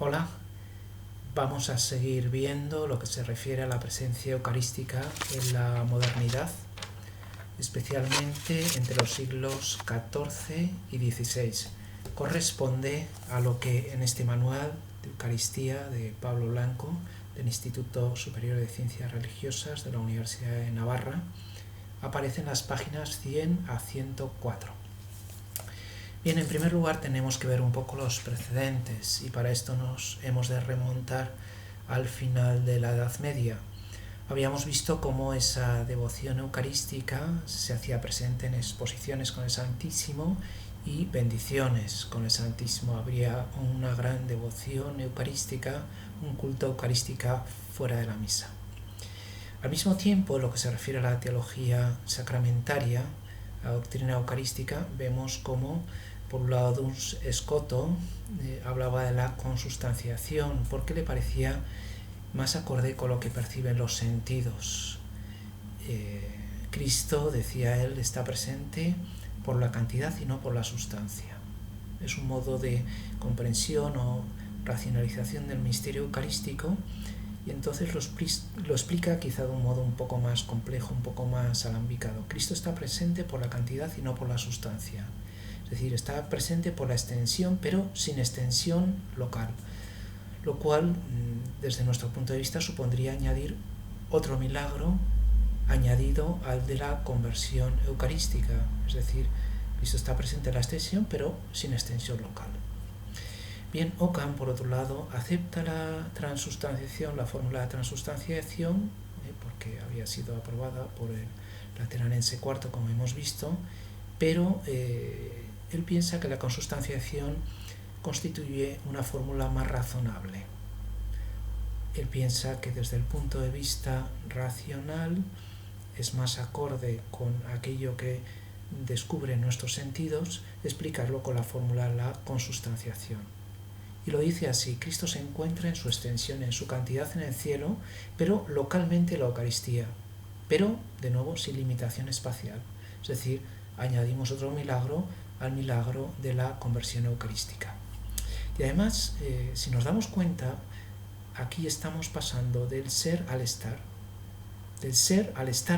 Hola, vamos a seguir viendo lo que se refiere a la presencia eucarística en la modernidad, especialmente entre los siglos XIV y XVI. Corresponde a lo que en este manual de Eucaristía de Pablo Blanco, del Instituto Superior de Ciencias Religiosas de la Universidad de Navarra, aparecen las páginas 100 a 104. Bien, en primer lugar tenemos que ver un poco los precedentes y para esto nos hemos de remontar al final de la Edad Media. Habíamos visto cómo esa devoción eucarística se hacía presente en exposiciones con el Santísimo y bendiciones con el Santísimo. Habría una gran devoción eucarística, un culto eucarística fuera de la misa. Al mismo tiempo, en lo que se refiere a la teología sacramentaria, la doctrina eucarística, vemos cómo por un lado Duns Scoto hablaba de la consustanciación porque le parecía más acorde con lo que perciben los sentidos. Cristo, decía él, está presente por la cantidad y no por la sustancia. Es un modo de comprensión o racionalización del misterio eucarístico y entonces lo explica quizá de un modo un poco más complejo, un poco más alambicado. Cristo está presente por la cantidad y no por la sustancia. Es decir, está presente por la extensión, pero sin extensión local, lo cual, desde nuestro punto de vista, supondría añadir otro milagro añadido al de la conversión eucarística. Es decir, Cristo está presente en la extensión, pero sin extensión local. Bien, Ockham, por otro lado, acepta la transustanciación, la fórmula de transustanciación, porque había sido aprobada por el Lateranense IV, como hemos visto, pero él piensa que la consustanciación constituye una fórmula más razonable. Él piensa que desde el punto de vista racional es más acorde con aquello que descubren nuestros sentidos explicarlo con la fórmula de la consustanciación. Y lo dice así: Cristo se encuentra en su extensión, en su cantidad en el cielo, pero localmente en la Eucaristía, pero de nuevo sin limitación espacial. Es decir, añadimos otro milagro al milagro de la conversión eucarística. Y además, si nos damos cuenta, aquí estamos pasando del ser al estar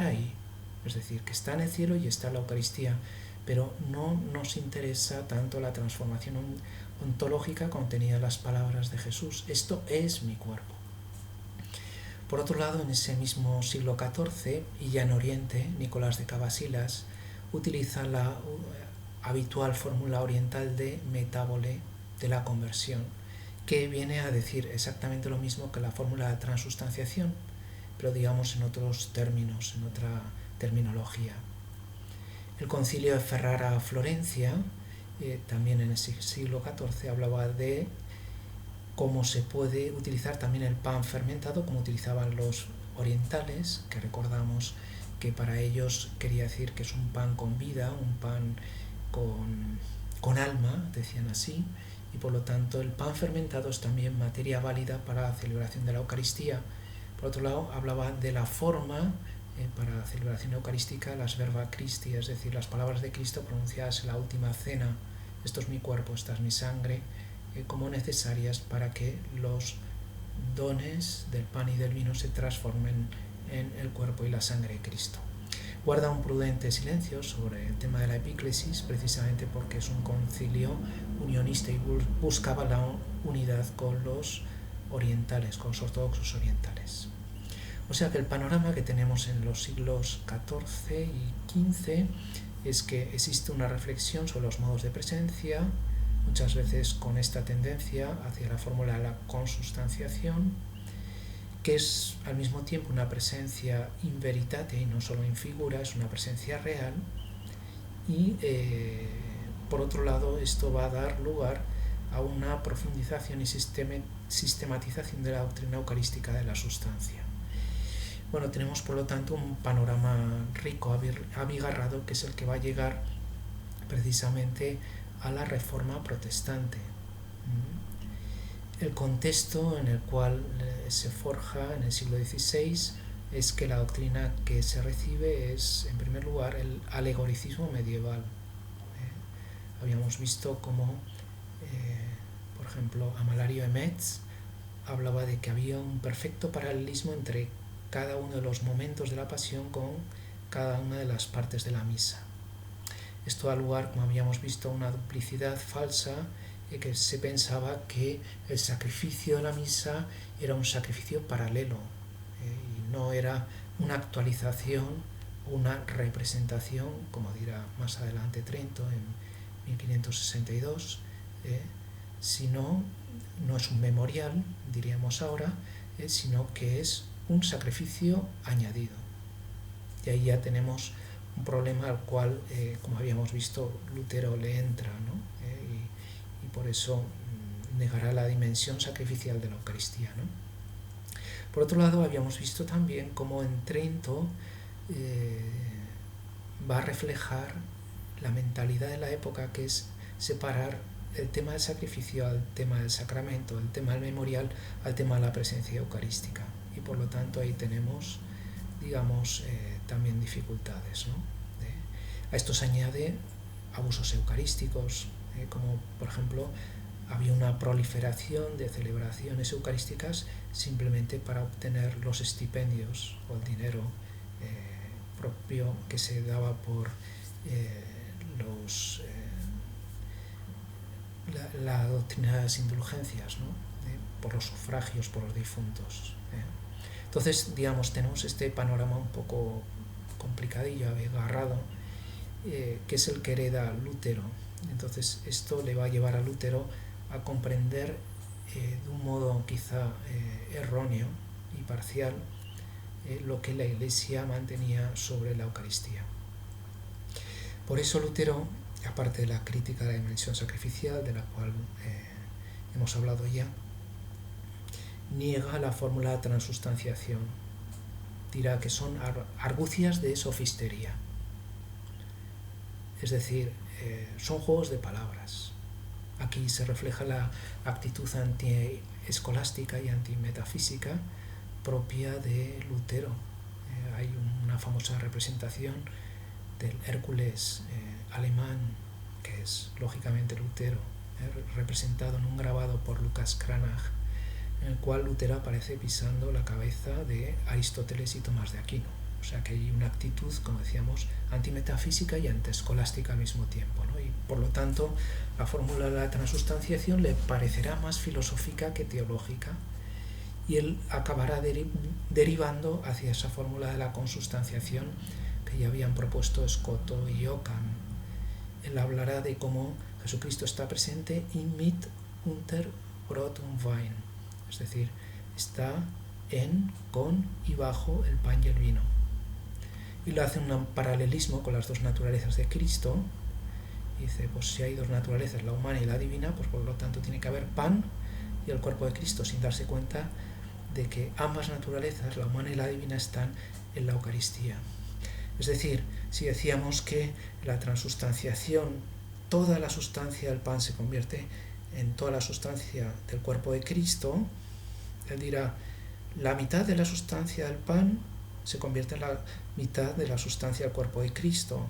ahí, es decir, que está en el cielo y está en la Eucaristía, pero no nos interesa tanto la transformación ontológica contenida en las palabras de Jesús. Esto es mi cuerpo. Por otro lado, en ese mismo siglo XIV, y ya en Oriente, Nicolás de Cavasilas utiliza la habitual fórmula oriental de metábole de la conversión, que viene a decir exactamente lo mismo que la fórmula de transustanciación, pero digamos en otros términos, en otra terminología. El concilio de Ferrara a Florencia, también en el siglo XIV, hablaba de cómo se puede utilizar también el pan fermentado, como utilizaban los orientales, que recordamos que para ellos quería decir que es un pan con vida, un pan con alma, decían así, y por lo tanto el pan fermentado es también materia válida para la celebración de la Eucaristía. Por otro lado, hablaba de la forma para la celebración eucarística, las verba Christi, es decir, las palabras de Cristo pronunciadas en la última cena: esto es mi cuerpo, esta es mi sangre, como necesarias para que los dones del pan y del vino se transformen en el cuerpo y la sangre de Cristo. Guarda un prudente silencio sobre el tema de la epíclesis, precisamente porque es un concilio unionista y buscaba la unidad con los orientales, con los ortodoxos orientales. O sea que el panorama que tenemos en los siglos XIV y XV es que existe una reflexión sobre los modos de presencia, muchas veces con esta tendencia hacia la fórmula de la consustanciación, que es al mismo tiempo una presencia in veritate y no solo in figura, es una presencia real, y por otro lado esto va a dar lugar a una profundización y sistematización de la doctrina eucarística de la sustancia. Bueno, tenemos por lo tanto un panorama rico, abigarrado, que es el que va a llegar precisamente a la Reforma protestante. El contexto en el cual se forja en el siglo XVI es que la doctrina que se recibe es, en primer lugar, el alegoricismo medieval. Habíamos visto cómo, por ejemplo, Amalario de Metz hablaba de que había un perfecto paralelismo entre cada uno de los momentos de la pasión con cada una de las partes de la misa. Esto da lugar, como habíamos visto, a una duplicidad falsa, que se pensaba que el sacrificio de la misa era un sacrificio paralelo y no era una actualización o una representación, como dirá más adelante Trento en 1562, sino no es un memorial, diríamos ahora, sino que es un sacrificio añadido. Y ahí ya tenemos un problema al cual, como habíamos visto, Lutero le entra, ¿no? Y por eso negará la dimensión sacrificial de la Eucaristía, ¿no? Por otro lado, habíamos visto también cómo en Trento va a reflejar la mentalidad de la época, que es separar el tema del sacrificio al tema del sacramento, el tema del memorial al tema de la presencia eucarística. Y por lo tanto ahí tenemos, digamos, también dificultades, ¿no? A esto se añade abusos eucarísticos, como por ejemplo había una proliferación de celebraciones eucarísticas simplemente para obtener los estipendios o el dinero propio que se daba por la doctrina de las indulgencias, ¿no? Por los sufragios, por los difuntos. Entonces, digamos, tenemos este panorama un poco complicadillo, agarrado, que es el que hereda Lutero. Entonces, esto le va a llevar a Lutero a comprender de un modo quizá erróneo y parcial lo que la Iglesia mantenía sobre la Eucaristía. Por eso Lutero, aparte de la crítica de la dimensión sacrificial, de la cual hemos hablado ya, niega la fórmula de transustanciación. Dirá que son argucias de sofistería. Es decir, son juegos de palabras. Aquí se refleja la actitud anti-escolástica y antimetafísica propia de Lutero. Hay una famosa representación del Hércules alemán, que es lógicamente Lutero, representado en un grabado por Lucas Cranach, en el cual Lutero aparece pisando la cabeza de Aristóteles y Tomás de Aquino. O sea que hay una actitud, como decíamos, antimetafísica y antiescolástica al mismo tiempo, ¿no? Y por lo tanto la fórmula de la transustanciación le parecerá más filosófica que teológica, y él acabará derivando hacia esa fórmula de la consustanciación que ya habían propuesto Scotto y Occam. Él hablará de cómo Jesucristo está presente in mit unter Brot und Wein, es decir, está en, con y bajo el pan y el vino. Y lo hace un paralelismo con las dos naturalezas de Cristo. Y dice, pues si hay dos naturalezas, la humana y la divina, pues por lo tanto tiene que haber pan y el cuerpo de Cristo, sin darse cuenta de que ambas naturalezas, la humana y la divina, están en la Eucaristía. Es decir, si decíamos que la transustanciación, toda la sustancia del pan se convierte en toda la sustancia del cuerpo de Cristo, él dirá, la mitad de la sustancia del pan se convierte en la mitad de la sustancia del cuerpo de Cristo,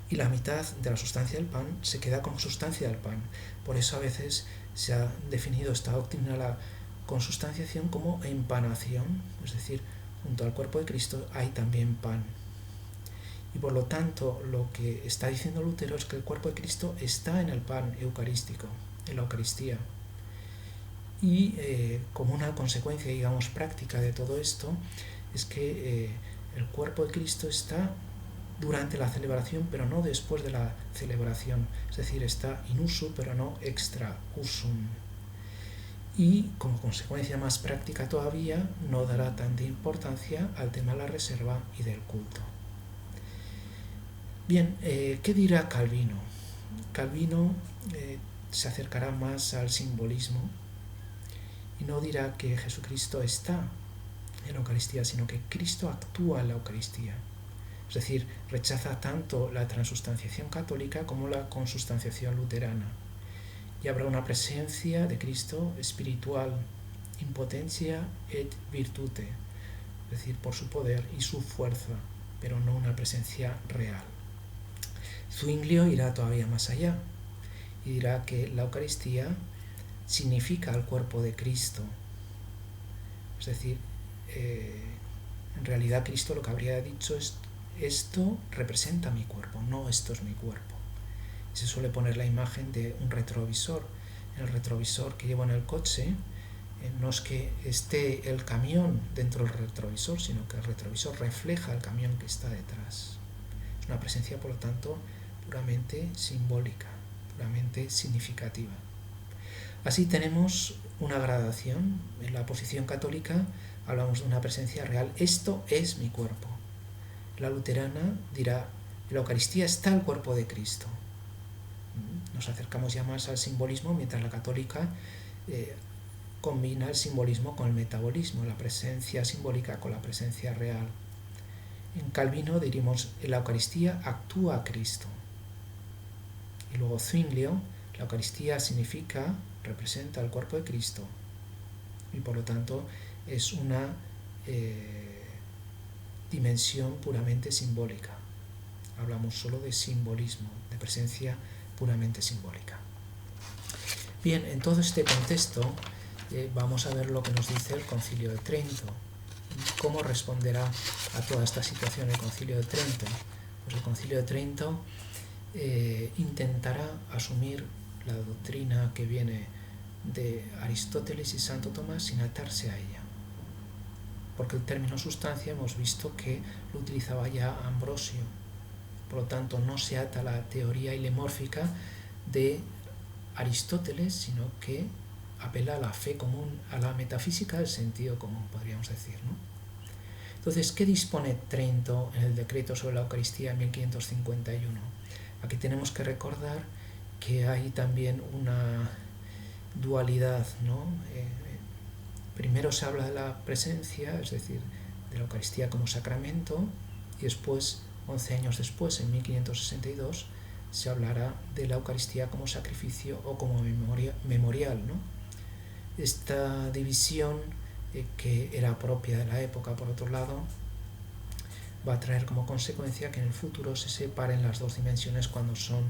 y la mitad de la sustancia del pan se queda como sustancia del pan. Por eso a veces se ha definido esta doctrina, la consustanciación, como empanación, es decir, junto al cuerpo de Cristo hay también pan. Y por lo tanto, lo que está diciendo Lutero es que el cuerpo de Cristo está en el pan eucarístico, en la Eucaristía. Y como una consecuencia, digamos, práctica de todo esto, es que el cuerpo de Cristo está durante la celebración, pero no después de la celebración. Es decir, está in usu, pero no extra usum. Y como consecuencia más práctica todavía, no dará tanta importancia al tema de la reserva y del culto. Bien, ¿qué dirá Calvino? Calvino se acercará más al simbolismo y no dirá que Jesucristo está en la Eucaristía, sino que Cristo actúa en la Eucaristía. Es decir, rechaza tanto la transustanciación católica como la consustanciación luterana. Y habrá una presencia de Cristo espiritual, in potentia et virtute, es decir, por su poder y su fuerza, pero no una presencia real. Zwinglio irá todavía más allá y dirá que la Eucaristía significa el cuerpo de Cristo. Es decir, en realidad Cristo lo que habría dicho es: esto representa mi cuerpo, no esto es mi cuerpo. Se suele poner la imagen de un retrovisor. El retrovisor que llevo en el coche, no es que esté el camión dentro del retrovisor, sino que el retrovisor refleja el camión que está detrás. Es una presencia, por lo tanto, puramente simbólica, puramente significativa. Así tenemos una gradación. En la posición católica hablamos de una presencia real. Esto es mi cuerpo. La luterana dirá: en la Eucaristía está el cuerpo de Cristo. Nos acercamos ya más al simbolismo, mientras la católica combina el simbolismo con el metabolismo, la presencia simbólica con la presencia real. En Calvino diríamos: en la Eucaristía actúa Cristo. Y luego Zwinglio: la Eucaristía significa, representa el cuerpo de Cristo, y por lo tanto es una dimensión puramente simbólica. Hablamos solo de simbolismo, de presencia puramente simbólica. Bien, en todo este contexto vamos a ver lo que nos dice el Concilio de Trento. ¿Cómo responderá a toda esta situación el Concilio de Trento? Pues el Concilio de Trento intentará asumir la doctrina que viene de Aristóteles y Santo Tomás sin atarse a ella, porque el término sustancia hemos visto que lo utilizaba ya Ambrosio. Por lo tanto, no se ata a la teoría ilemórfica de Aristóteles, sino que apela a la fe común, a la metafísica del sentido común, podríamos decir, ¿no? Entonces, ¿qué dispone Trento en el decreto sobre la Eucaristía en 1551? Aquí tenemos que recordar que hay también una dualidad, ¿no? Primero se habla de la presencia, es decir, de la Eucaristía como sacramento, y después, 11 años después, en 1562, se hablará de la Eucaristía como sacrificio o como memorial, ¿no? Esta división, que era propia de la época, por otro lado, va a traer como consecuencia que en el futuro se separen las dos dimensiones cuando son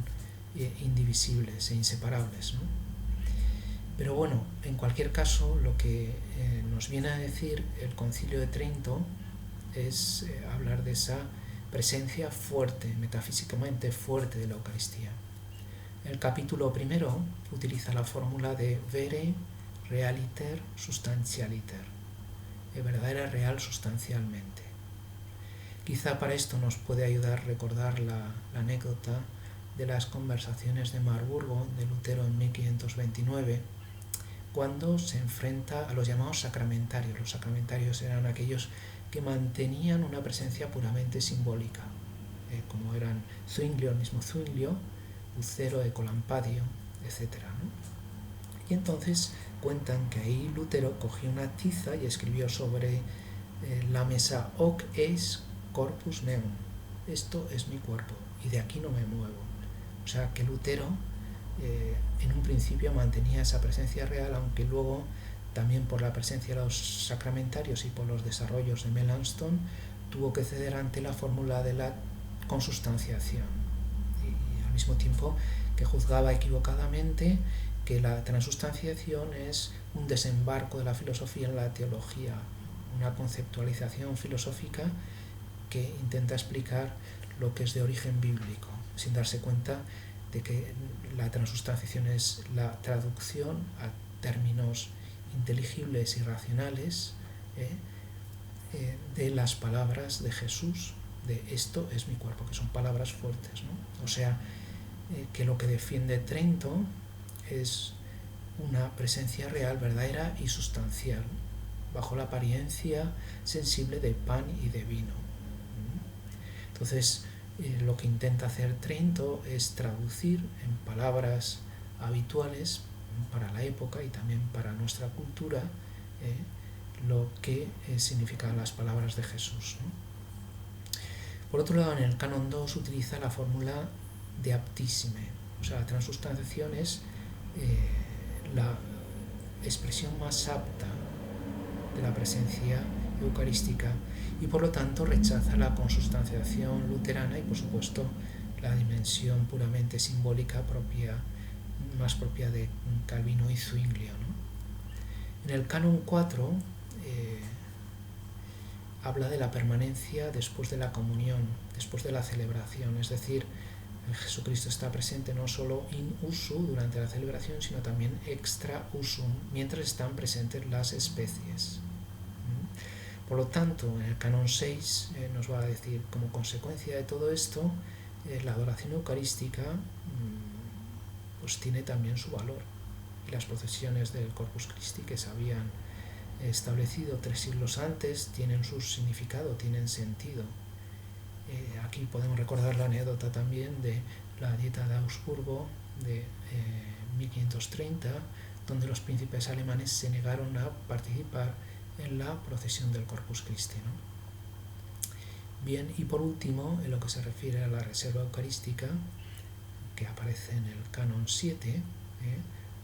indivisibles e inseparables, ¿no? Pero bueno, en cualquier caso, lo que nos viene a decir el Concilio de Trento es hablar de esa presencia fuerte, metafísicamente fuerte de la Eucaristía. El capítulo primero utiliza la fórmula de vere realiter substantialiter, verdadera, real, sustancialmente. Quizá para esto nos puede ayudar a recordar la anécdota de las conversaciones de Marburgo de Lutero en 1529, cuando se enfrenta a los llamados sacramentarios. Los sacramentarios eran aquellos que mantenían una presencia puramente simbólica, como eran Zwinglio, el mismo Zwinglio, Lucero, Ecolampadio, etc., ¿no? Y entonces cuentan que ahí Lutero cogió una tiza y escribió sobre la mesa: hoc es corpus meum, esto es mi cuerpo, y de aquí no me muevo. O sea que Lutero en un principio mantenía esa presencia real, aunque luego, también por la presencia de los sacramentarios y por los desarrollos de Melanchthon, tuvo que ceder ante la fórmula de la consustanciación, y al mismo tiempo que juzgaba equivocadamente que la transustanciación es un desembarco de la filosofía en la teología, una conceptualización filosófica que intenta explicar lo que es de origen bíblico, sin darse cuenta de que la transustanciación es la traducción a términos inteligibles y racionales de las palabras de Jesús, de esto es mi cuerpo, que son palabras fuertes, ¿no? O sea, que lo que defiende Trento es una presencia real, verdadera y sustancial, bajo la apariencia sensible de pan y de vino. Entonces, lo que intenta hacer Trento es traducir en palabras habituales para la época y también para nuestra cultura lo que significan las palabras de Jesús, ¿no? Por otro lado, en el Canon 2 utiliza la fórmula de aptissime, o sea, la transustanciación es la expresión más apta de la presencia eucarística, y por lo tanto rechaza la consustanciación luterana y por supuesto la dimensión puramente simbólica propia más propia de Calvino y Zwinglio, ¿no? En el canon 4 habla de la permanencia después de la comunión, después de la celebración, es decir, Jesucristo está presente no solo in usu durante la celebración, sino también extra usum, mientras están presentes las especies. Por lo tanto, en el canon 6 nos va a decir, como consecuencia de todo esto, la adoración eucarística pues tiene también su valor. Y las procesiones del Corpus Christi que se habían establecido 3 siglos antes tienen su significado, tienen sentido. Aquí podemos recordar la anécdota también de la Dieta de Augsburgo de 1530, donde los príncipes alemanes se negaron a participar en la procesión del Corpus Christi, ¿no? Bien, y por último, en lo que se refiere a la reserva eucarística, que aparece en el canon 7,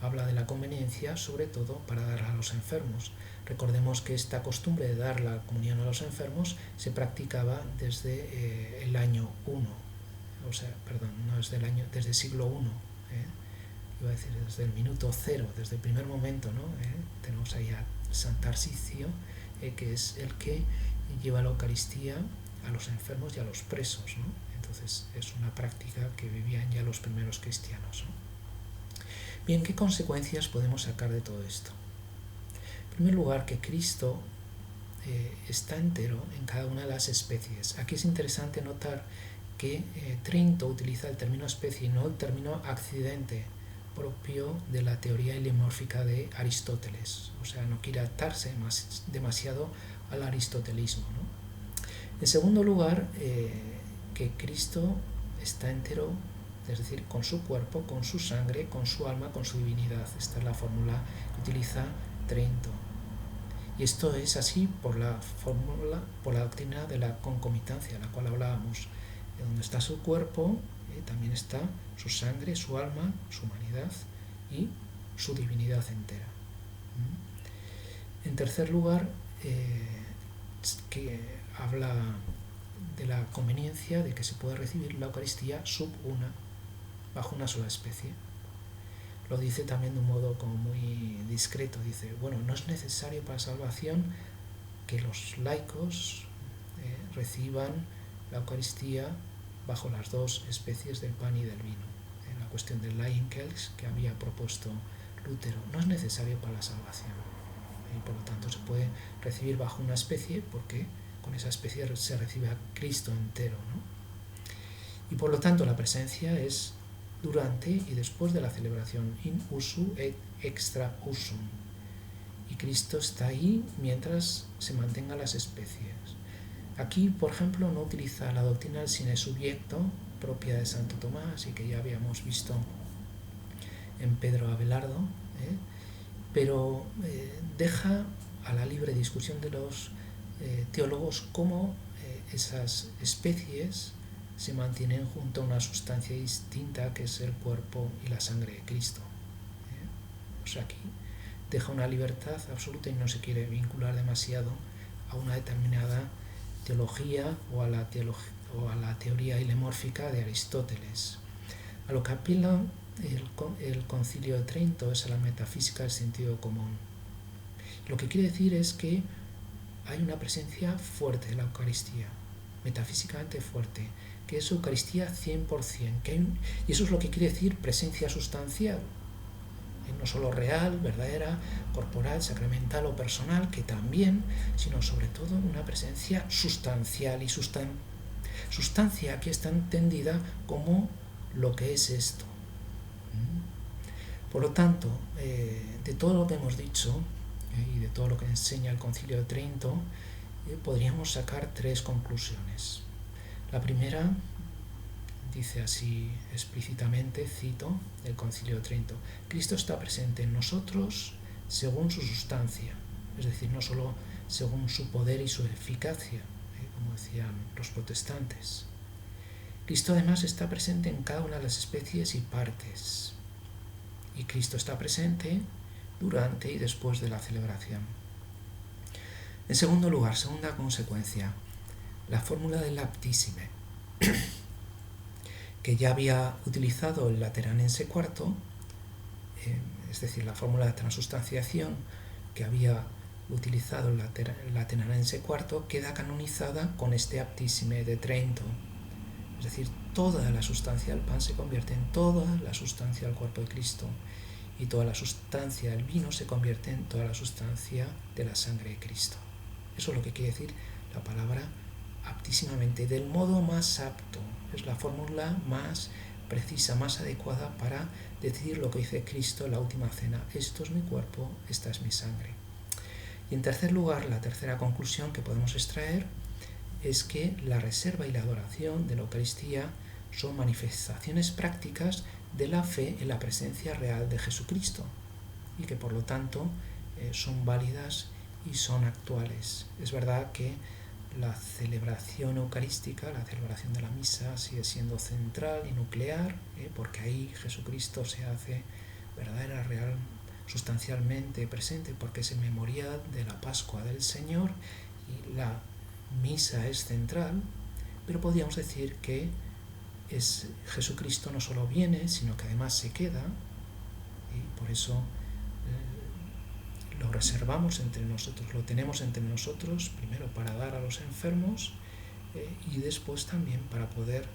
habla de la conveniencia, sobre todo para dar a los enfermos. Recordemos que esta costumbre de dar la comunión a los enfermos se practicaba desde el año 1, desde el siglo I, iba a decir desde el minuto 0, desde el primer momento, ¿no? Tenemos ahí a San Tarsicio, que es el que lleva la Eucaristía a los enfermos y a los presos, ¿no? Entonces es una práctica que vivían ya los primeros cristianos, ¿no? Bien, ¿qué consecuencias podemos sacar de todo esto? En primer lugar, que Cristo está entero en cada una de las especies. Aquí es interesante notar que Trento utiliza el término especie y no el término accidente, propio de la teoría helemórfica de Aristóteles. O sea, no quiere atarse demasiado al aristotelismo, ¿no? En segundo lugar, que Cristo está entero, es decir, con su cuerpo, con su sangre, con su alma, con su divinidad. Esta es la fórmula que utiliza Trento. Y esto es así por la doctrina de la concomitancia, de la cual hablábamos. Donde está su cuerpo, también está su sangre, su alma, su humanidad y su divinidad entera. En tercer lugar, que habla de la conveniencia de que se puede recibir la Eucaristía bajo una sola especie. Lo dice también de un modo como muy discreto. Dice, bueno, no es necesario para salvación que los laicos reciban la Eucaristía bajo las 2 especies del pan y del vino. En la cuestión del Laienkelch que había propuesto Lutero, no es necesario para la salvación. Y por lo tanto se puede recibir bajo una especie porque con esa especie se recibe a Cristo entero, ¿no? Y por lo tanto la presencia es durante y después de la celebración, in usu et extra usum. Y Cristo está ahí mientras se mantengan las especies. Aquí, por ejemplo, no utiliza la doctrina del sine subiecto propia de Santo Tomás y que ya habíamos visto en Pedro Abelardo, pero deja a la libre discusión de los teólogos cómo esas especies se mantienen junto a una sustancia distinta que es el cuerpo y la sangre de Cristo. O sea, aquí deja una libertad absoluta y no se quiere vincular demasiado a una determinada teología o a la teoría helemórfica de Aristóteles. A lo que apela el Concilio de Trento es a la metafísica del sentido común. Lo que quiere decir es que hay una presencia fuerte de la Eucaristía, metafísicamente fuerte, que es Eucaristía 100%, y eso es lo que quiere decir presencia sustancial, no solo real, verdadera, corporal, sacramental o personal, que también, sino sobre todo una presencia sustancial, y sustancia aquí está entendida como lo que es esto. Por lo tanto, de todo lo que hemos dicho y de todo lo que enseña el Concilio de Trento, podríamos sacar 3 conclusiones. La primera dice así explícitamente, cito, del Concilio de Trento: Cristo está presente en nosotros según su sustancia, es decir, no solo según su poder y su eficacia, como decían los protestantes. Cristo además está presente en cada una de las especies y partes, y Cristo está presente durante y después de la celebración. En segundo lugar, segunda consecuencia, la fórmula del Aptissime, que ya había utilizado el Lateranense IV, es decir, la fórmula de transustanciación que había utilizado el Lateranense IV, queda canonizada con este Aptissime de Trento. Es decir, toda la sustancia del pan se convierte en toda la sustancia del cuerpo de Cristo, y toda la sustancia del vino se convierte en toda la sustancia de la sangre de Cristo. Eso es lo que quiere decir la palabra aptísimamente, del modo más apto. Es la fórmula más precisa, más adecuada para decir lo que dice Cristo en la última cena: esto es mi cuerpo, esta es mi sangre. Y en tercer lugar, la tercera conclusión que podemos extraer es que la reserva y la adoración de la Eucaristía son manifestaciones prácticas de la fe en la presencia real de Jesucristo, y que por lo tanto son válidas y son actuales. Es verdad que la celebración eucarística, la celebración de la misa, sigue siendo central y nuclear, porque ahí Jesucristo se hace verdadera, real, sustancialmente presente, porque es el memorial de la Pascua del Señor y la misa es central, pero podríamos decir que Jesucristo no solo viene, sino que además se queda, y por eso lo reservamos entre nosotros, lo tenemos entre nosotros, primero para dar a los enfermos y después también para poder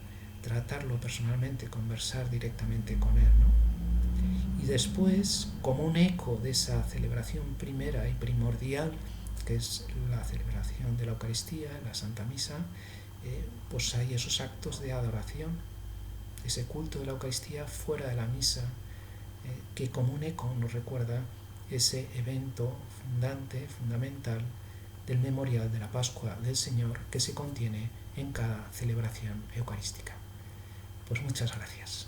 tratarlo personalmente, conversar directamente con él, ¿no? Y después, como un eco de esa celebración primera y primordial, que es la celebración de la Eucaristía, la Santa Misa, pues hay esos actos de adoración, ese culto de la Eucaristía fuera de la misa, que como un eco nos recuerda ese evento fundamental del memorial de la Pascua del Señor que se contiene en cada celebración eucarística. Pues muchas gracias.